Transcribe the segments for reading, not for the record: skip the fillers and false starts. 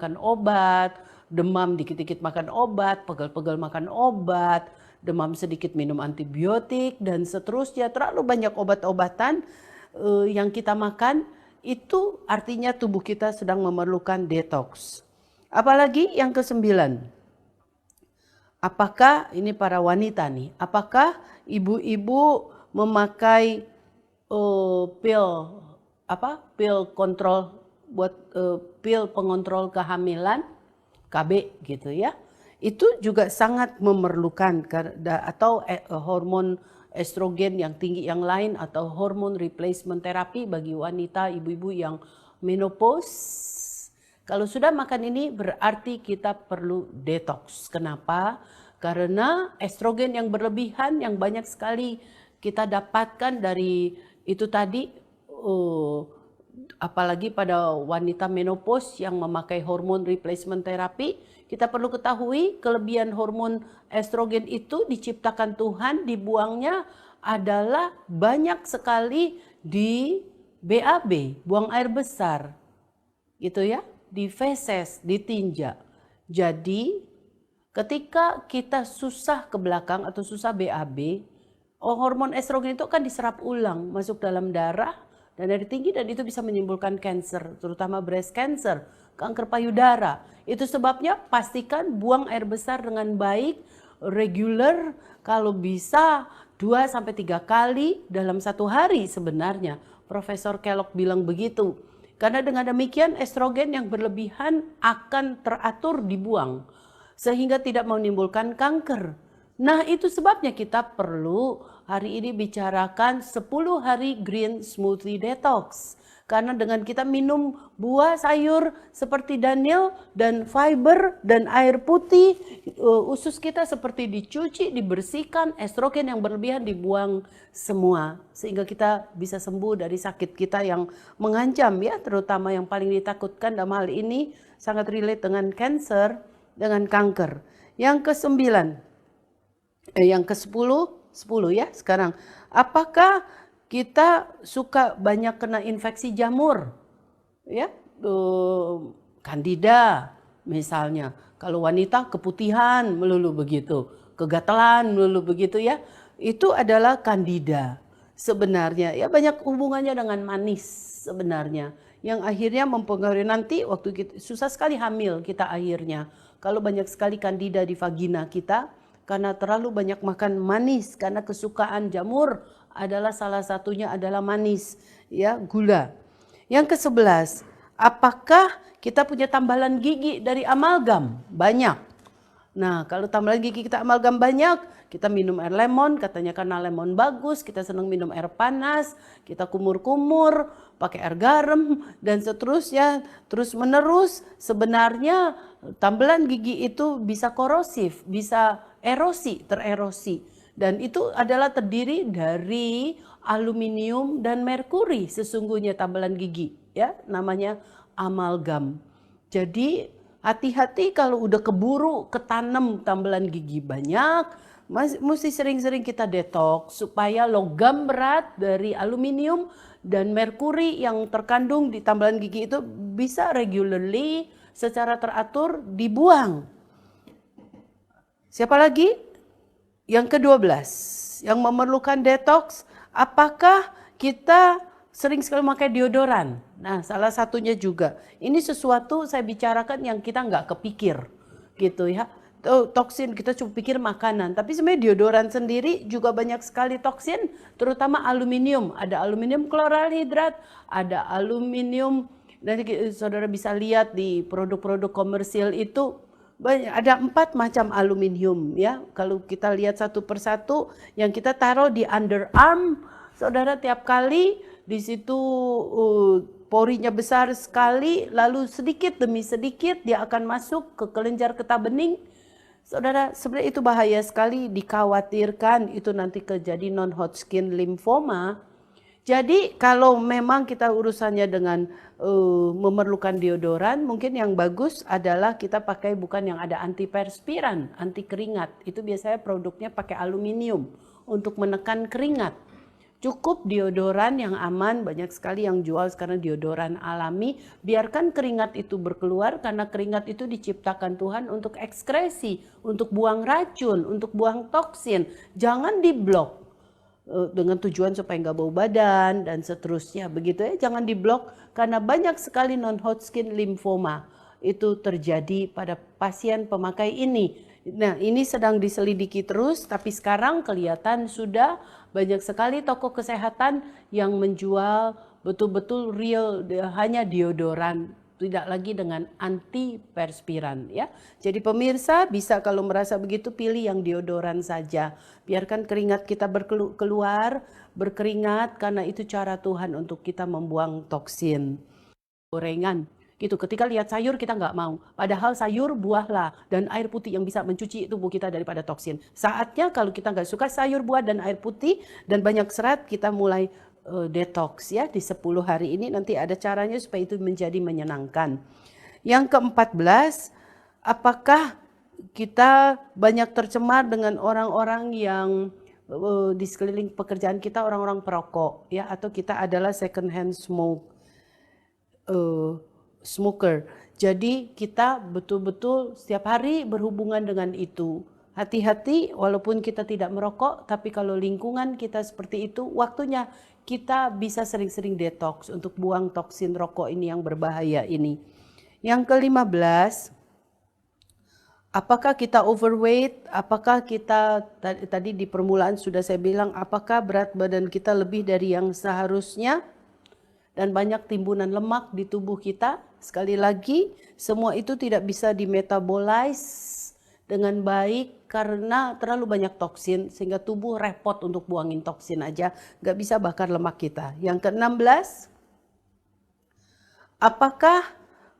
makan obat, demam dikit-dikit makan obat, pegel-pegel makan obat, demam sedikit minum antibiotik, dan seterusnya. Terlalu banyak obat-obatan yang kita makan, itu artinya tubuh kita sedang memerlukan detox. Apalagi yang ke-9. Apakah ini para wanita nih, apakah ibu-ibu memakai pil kontrol buat pil pengontrol kehamilan KB gitu ya? Itu juga sangat memerlukan, atau hormon estrogen yang tinggi yang lain, atau hormon replacement terapi bagi wanita ibu-ibu yang menopause. Kalau sudah makan ini berarti kita perlu detox. Kenapa? Karena estrogen yang berlebihan yang banyak sekali kita dapatkan dari itu tadi, apalagi pada wanita menopause yang memakai hormon replacement terapi, kita perlu ketahui kelebihan hormon estrogen itu diciptakan Tuhan, dibuangnya adalah banyak sekali di BAB, buang air besar, gitu ya, di feses, di tinja. Jadi ketika kita susah ke belakang atau susah BAB, hormon estrogen itu akan diserap ulang masuk dalam darah dan dari tinggi, dan itu bisa menimbulkan kanker, terutama breast cancer, kanker payudara. Itu sebabnya pastikan buang air besar dengan baik, regular, kalau bisa 2-3 kali dalam 1 hari sebenarnya. Profesor Kellogg bilang begitu. Karena dengan demikian estrogen yang berlebihan akan teratur dibuang sehingga tidak menimbulkan kanker. Nah, itu sebabnya kita perlu hari ini bicarakan 10 hari green smoothie detox. Karena dengan kita minum buah sayur seperti Daniel dan fiber dan air putih, usus kita seperti dicuci, dibersihkan, estrogen yang berlebihan dibuang semua. Sehingga kita bisa sembuh dari sakit kita yang mengancam ya, terutama yang paling ditakutkan dalam hal ini sangat relate dengan cancer, dengan kanker. Yang ke-9, yang ke-10 ya sekarang. Apakah kita suka banyak kena infeksi jamur? Ya, Candida misalnya. Kalau wanita keputihan melulu begitu, kegatalan melulu begitu ya. Itu adalah Candida. Sebenarnya ya banyak hubungannya dengan manis sebenarnya. Yang akhirnya mempengaruhi nanti waktu kita susah sekali hamil kita akhirnya. Kalau banyak sekali Candida di vagina kita, karena terlalu banyak makan manis, karena kesukaan jamur adalah salah satunya adalah manis, ya, gula. Yang ke-11, apakah kita punya tambalan gigi dari amalgam? Banyak. Nah, kalau tambalan gigi kita amalgam banyak, kita minum air lemon, katanya karena lemon bagus, kita senang minum air panas, kita kumur-kumur, pakai air garam, dan seterusnya, terus menerus. Sebenarnya tambalan gigi itu bisa korosif, bisa erosi, tererosi. Dan itu adalah terdiri dari aluminium dan merkuri sesungguhnya tambalan gigi, ya, namanya amalgam. Jadi hati-hati kalau udah keburu ketanam tambalan gigi banyak, mesti sering-sering kita detox supaya logam berat dari aluminium dan merkuri yang terkandung di tambalan gigi itu bisa regularly secara teratur dibuang. Siapa lagi? Yang ke-12, yang memerlukan detox, apakah kita sering sekali memakai deodoran? Nah, salah satunya juga. Ini sesuatu saya bicarakan yang kita nggak kepikir, gitu ya. Toksin kita cuma pikir makanan, tapi sebenarnya deodoran sendiri juga banyak sekali toksin, terutama aluminium. Ada aluminium kloralhidrat, ada aluminium, nanti saudara bisa lihat di produk-produk komersil itu. Ada 4 macam aluminium ya. Kalau kita lihat satu persatu yang kita taruh di underarm, saudara, tiap kali di situ porinya besar sekali, lalu sedikit demi sedikit dia akan masuk ke kelenjar getah bening. Saudara, sebenarnya itu bahaya sekali, dikhawatirkan itu nanti terjadi non-Hodgkin lymphoma. Jadi kalau memang kita urusannya dengan memerlukan deodoran, mungkin yang bagus adalah kita pakai bukan yang ada antiperspiran, anti keringat. Itu biasanya produknya pakai aluminium untuk menekan keringat. Cukup deodoran yang aman, banyak sekali yang jual sekarang deodoran alami. Biarkan keringat itu berkeluar karena keringat itu diciptakan Tuhan untuk ekskresi, untuk buang racun, untuk buang toksin. Jangan diblok dengan tujuan supaya nggak bau badan dan seterusnya. Begitu ya, jangan diblok karena banyak sekali non-Hodgkin lymphoma itu terjadi pada pasien pemakai ini. Nah, ini sedang diselidiki terus, tapi sekarang kelihatan sudah banyak sekali toko kesehatan yang menjual betul-betul real, hanya deodoran, tidak lagi dengan antiperspiran ya. Jadi pemirsa bisa kalau merasa begitu pilih yang deodoran saja. Biarkan keringat kita keluar, berkeringat karena itu cara Tuhan untuk kita membuang toksin. Gorengan gitu, ketika lihat sayur kita nggak mau, padahal sayur buahlah dan air putih yang bisa mencuci tubuh kita daripada toksin. Saatnya kalau kita nggak suka sayur buah dan air putih dan banyak serat, kita mulai detox ya di 10 hari ini. Nanti ada caranya supaya itu menjadi menyenangkan. Yang ke-14, apakah kita banyak tercemar dengan orang-orang yang di sekeliling pekerjaan kita, orang-orang perokok ya, atau kita adalah second hand smoker. Jadi kita betul-betul setiap hari berhubungan dengan itu. Hati-hati walaupun kita tidak merokok, tapi kalau lingkungan kita seperti itu, waktunya kita bisa sering-sering detox untuk buang toksin rokok ini yang berbahaya ini. Yang ke-15, apakah kita overweight? Apakah kita, tadi di permulaan sudah saya bilang, apakah berat badan kita lebih dari yang seharusnya? Dan banyak timbunan lemak di tubuh kita. Sekali lagi, semua itu tidak bisa dimetabolize dengan baik karena terlalu banyak toksin, sehingga tubuh repot untuk buangin toksin aja, nggak bisa bakar lemak kita. Yang ke-16, apakah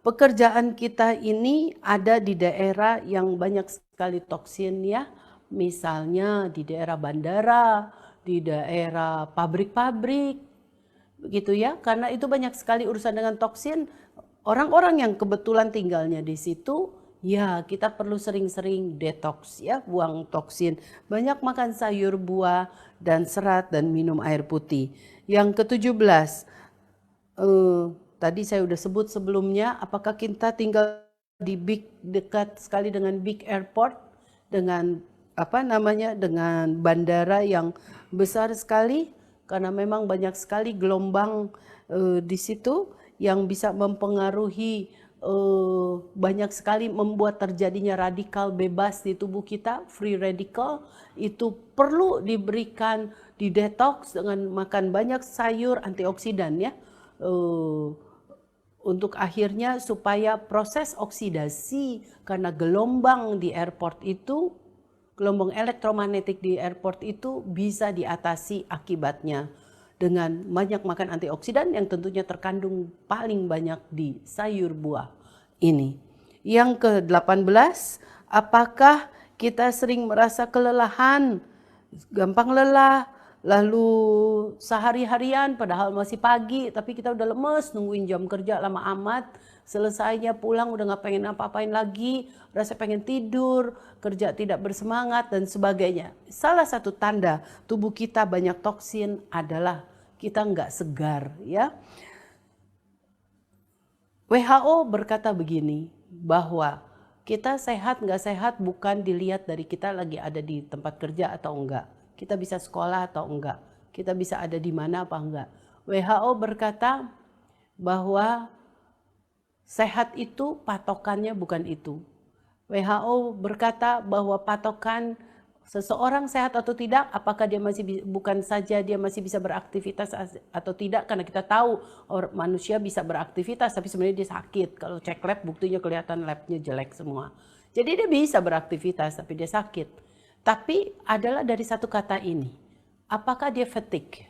pekerjaan kita ini ada di daerah yang banyak sekali toksin ya? Misalnya di daerah bandara, di daerah pabrik-pabrik, begitu ya, karena itu banyak sekali urusan dengan toksin. Orang-orang yang kebetulan tinggalnya di situ, ya kita perlu sering-sering detox ya, buang toksin. Banyak makan sayur, buah, dan serat, dan minum air putih. Yang ke-17, tadi saya udah sebut sebelumnya, apakah kita tinggal di dekat sekali dengan big airport, dengan dengan bandara yang besar sekali, karena memang banyak sekali gelombang di situ yang bisa mempengaruhi, banyak sekali membuat terjadinya radikal bebas di tubuh kita, free radical. Itu perlu diberikan di detox dengan makan banyak sayur antioksidan ya, untuk akhirnya supaya proses oksidasi karena gelombang di airport itu, gelombang elektromagnetik di airport itu bisa diatasi akibatnya dengan banyak makan antioksidan yang tentunya terkandung paling banyak di sayur buah ini. Yang ke-18, apakah kita sering merasa kelelahan, gampang lelah, lalu sehari-harian padahal masih pagi tapi kita udah lemes nungguin jam kerja lama amat, selesainya pulang udah gak pengen apa-apain lagi, rasa pengen tidur, kerja tidak bersemangat dan sebagainya. Salah satu tanda tubuh kita banyak toksin adalah kita nggak segar ya. WHO berkata begini, bahwa kita sehat nggak sehat bukan dilihat dari kita lagi ada di tempat kerja atau enggak, kita bisa sekolah atau enggak, kita bisa ada di mana apa enggak. WHO berkata bahwa sehat itu patokannya bukan itu. WHO berkata bahwa patokan seseorang sehat atau tidak, apakah dia bukan saja dia masih bisa beraktivitas atau tidak, karena kita tahu manusia bisa beraktivitas tapi sebenarnya dia sakit. Kalau cek lab buktinya kelihatan labnya jelek semua. Jadi dia bisa beraktivitas tapi dia sakit. Tapi adalah dari satu kata ini, apakah dia fatigue?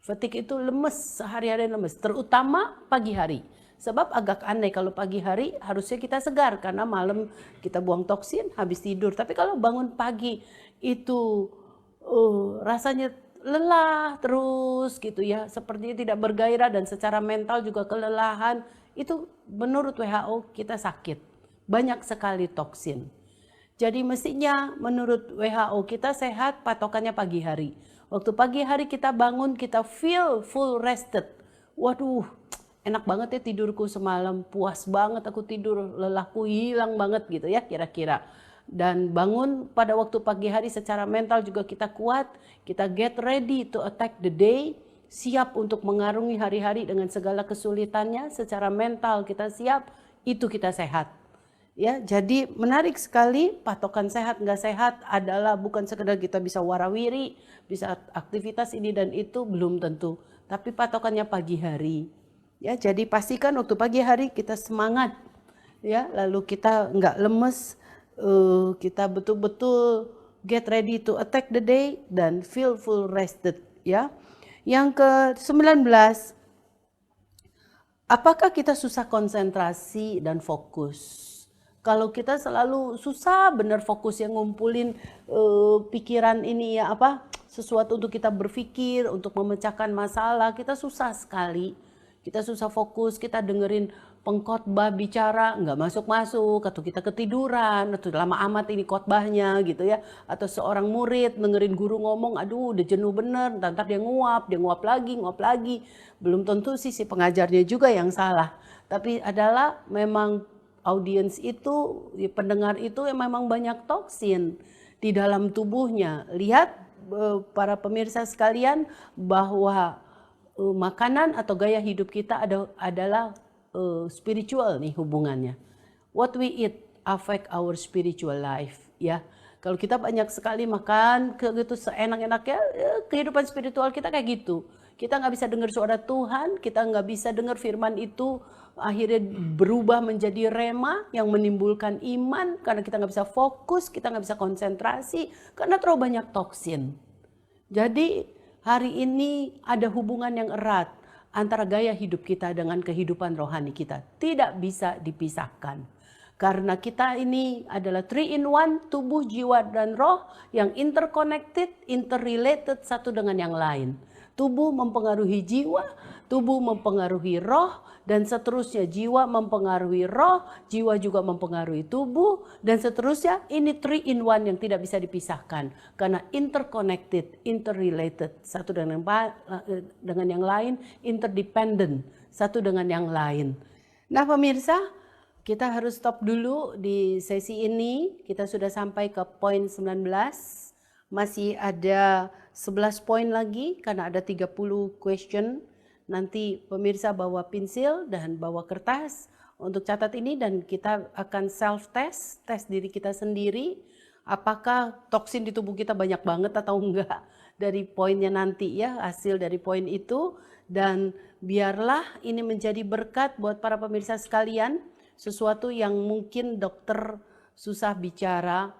Fatigue itu lemes, sehari-hari lemes, terutama pagi hari. Sebab agak aneh kalau pagi hari harusnya kita segar karena malam kita buang toksin habis tidur. Tapi kalau bangun pagi itu rasanya lelah terus gitu ya, sepertinya tidak bergairah dan secara mental juga kelelahan. Itu menurut WHO kita sakit, banyak sekali toksin. Jadi mestinya menurut WHO kita sehat patokannya pagi hari. Waktu pagi hari kita bangun, kita feel full rested. Waduh, enak banget ya tidurku semalam, puas banget aku tidur, lelahku hilang banget gitu ya kira-kira. Dan bangun pada waktu pagi hari secara mental juga kita kuat, kita get ready to attack the day, siap untuk mengarungi hari-hari dengan segala kesulitannya, secara mental kita siap, itu kita sehat. Ya, jadi menarik sekali, patokan sehat nggak sehat adalah bukan sekedar kita bisa warawiri, bisa aktivitas ini dan itu, belum tentu. Tapi patokannya pagi hari. Ya, jadi pastikan waktu pagi hari kita semangat, ya, lalu kita nggak lemes, kita betul-betul get ready to attack the day dan feel full rested, ya. Yang ke-19, apakah kita susah konsentrasi dan fokus? Kalau kita selalu susah benar fokus yang ngumpulin pikiran ini ya sesuatu untuk kita berpikir, untuk memecahkan masalah, kita susah sekali. Kita susah fokus, kita dengerin pengkhotbah bicara nggak masuk-masuk, atau kita ketiduran, atau lama amat ini khotbahnya gitu ya. Atau seorang murid dengerin guru ngomong, aduh udah jenuh bener, ntar dia nguap lagi. Belum tentu sih si pengajarnya juga yang salah. Tapi adalah memang audiens itu, pendengar itu yang memang banyak toksin di dalam tubuhnya. Lihat para pemirsa sekalian bahwa makanan atau gaya hidup kita adalah spiritual nih hubungannya. What we eat affect our spiritual life, ya. Kalau kita banyak sekali makan gitu seenak-enaknya, kehidupan spiritual kita kayak gitu. Kita nggak bisa dengar suara Tuhan, kita nggak bisa dengar firman itu, akhirnya berubah menjadi rema yang menimbulkan iman, karena kita nggak bisa fokus, kita nggak bisa konsentrasi, karena terlalu banyak toksin. Jadi hari ini ada hubungan yang erat antara gaya hidup kita dengan kehidupan rohani kita. Tidak bisa dipisahkan. Karena kita ini adalah 3 in 1, tubuh, jiwa, dan roh yang interconnected, interrelated satu dengan yang lain. Tubuh mempengaruhi jiwa, tubuh mempengaruhi roh, dan seterusnya jiwa mempengaruhi roh, jiwa juga mempengaruhi tubuh, dan seterusnya. Ini 3 in 1 yang tidak bisa dipisahkan. Karena interconnected, interrelated, satu dengan yang lain, interdependent, satu dengan yang lain. Nah pemirsa, kita harus stop dulu di sesi ini. Kita sudah sampai ke poin 19. Masih ada 11 poin lagi karena ada 30 question. Nanti pemirsa bawa pensil dan bawa kertas untuk catat ini, dan kita akan self test, tes diri kita sendiri. Apakah toksin di tubuh kita banyak banget atau enggak dari poinnya nanti ya, hasil dari poin itu. Dan biarlah ini menjadi berkat buat para pemirsa sekalian, sesuatu yang mungkin dokter susah bicara,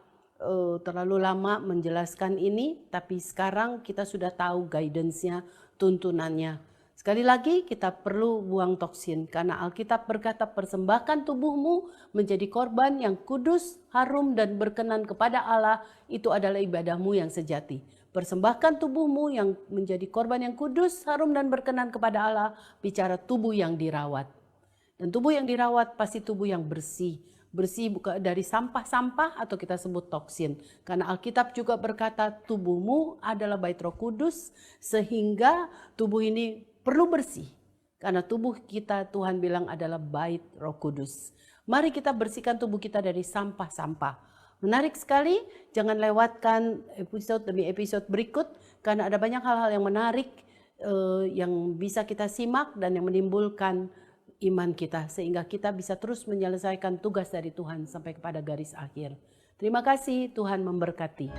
terlalu lama menjelaskan ini, tapi sekarang kita sudah tahu guidance-nya, tuntunannya. Sekali lagi kita perlu buang toksin karena Alkitab berkata persembahkan tubuhmu menjadi korban yang kudus, harum dan berkenan kepada Allah, itu adalah ibadahmu yang sejati. Persembahkan tubuhmu yang menjadi korban yang kudus, harum dan berkenan kepada Allah, bicara tubuh yang dirawat. Dan tubuh yang dirawat pasti tubuh yang bersih. Bersih bukan dari sampah-sampah atau kita sebut toksin. Karena Alkitab juga berkata tubuhmu adalah bait Roh Kudus, sehingga tubuh ini perlu bersih. Karena tubuh kita Tuhan bilang adalah bait Roh Kudus. Mari kita bersihkan tubuh kita dari sampah-sampah. Menarik sekali, jangan lewatkan episode demi episode berikut karena ada banyak hal-hal yang menarik yang bisa kita simak dan yang menimbulkan iman kita, sehingga kita bisa terus menyelesaikan tugas dari Tuhan sampai kepada garis akhir. Terima kasih, Tuhan memberkati.